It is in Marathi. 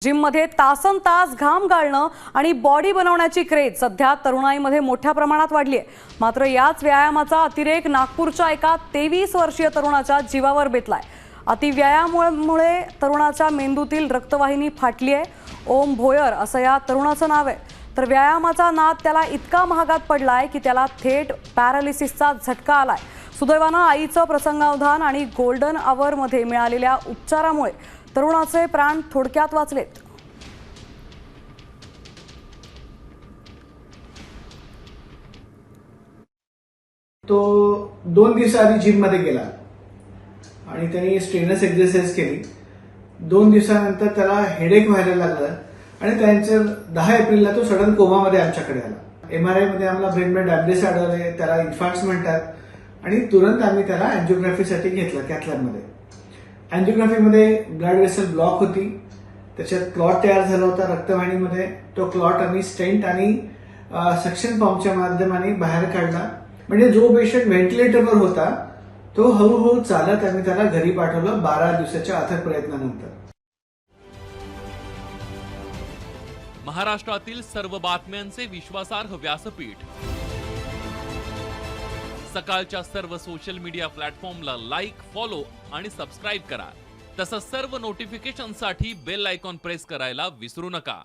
जिममध्ये तासन तास घाम गाळणं आणि बॉडी बनवण्याची क्रेज सध्या तरुणाईमध्ये मोठ्या प्रमाणात वाढली आहे। मात्र याच व्यायामाचा अतिरेक नागपूरच्या एका 23 वर्षीय तरुणाच्या जीवावर बेतलाय। अतिव्यायामामुळे तरुणाच्या मेंदूतील रक्तवाहिनी फाटली आहे। ओम भोयर असं या तरुणाचं नाव आहे। तर व्यायामाचा नाद त्याला इतका महागात पडलाय की त्याला थेट पॅरालिसिसचा झटका आलाय। सुदैवानं आईचं प्रसंगावधान आणि गोल्डन आवरमध्ये मिळालेल्या उपचारामुळे तरुणाचे प्राण थोडक्यात वाचलेत। तो 2 दिवसाआधी जिम मध्ये गेला आणि त्यांनी स्ट्रेनर्स एक्सरसाइज केली। 2 दिवसानंतर त्याला हेडेक व्हायला लागलं आणि त्यांच्या 10 एप्रिलला तो सडन कोमामध्ये आमच्याकडे आला। एमआरआय मध्ये आम्हाला ब्रेन डॅमेज आढळले, त्याला इन्फार्क्ट म्हणतात आणि तुरंत आम्ही त्याला अँजिओग्राफीसाठी घेतलं कॅथ लॅबमध्ये। अँजिओग्राफीमध्ये ब्लड वेसल ब्लॉक होती, त्याच्यात क्लॉट तयार झाला होता रक्तवाहिनीमध्ये। तो क्लॉट आम्ही स्टेंट आणि सक्शन पंपच्या माध्यमाने बाहेर काढला। म्हणजे जो पेशंट व्हेंटिलेटरवर होता तो हळूहळू चालत आम्ही त्याला घरी पाठवलं 12 दिवसाच्या अथक प्रयत्नानंतर। महाराष्ट्रातील सर्व बातम्यांचे विश्वासार्ह व्यासपीठ, सकाळच्या सर्व सोशल मीडिया प्लॅटफॉर्मला लाईक, फॉलो आणि सबस्क्राईब करा। तसंच सर्व नोटिफिकेशनसाठी बेल आयकॉन प्रेस करायला विसरू नका।